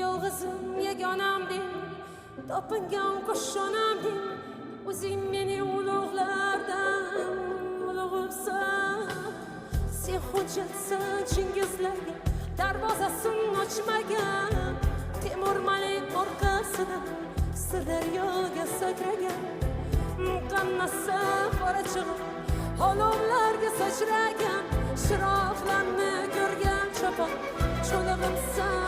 yolg'izim yagonamding, topingan qo'shonamding, o'zing meni ulug'lardan ulug'ibsan. Sen hujjatsan Chingizlarga, darvozasini ochmagan, Temur Malik orqasidan Sirdaryoga sakragan. Qannasa qora chig'ib olovlarga sachragan, chiroqlarni ko'rgan cho'pon cho'lig'imsan.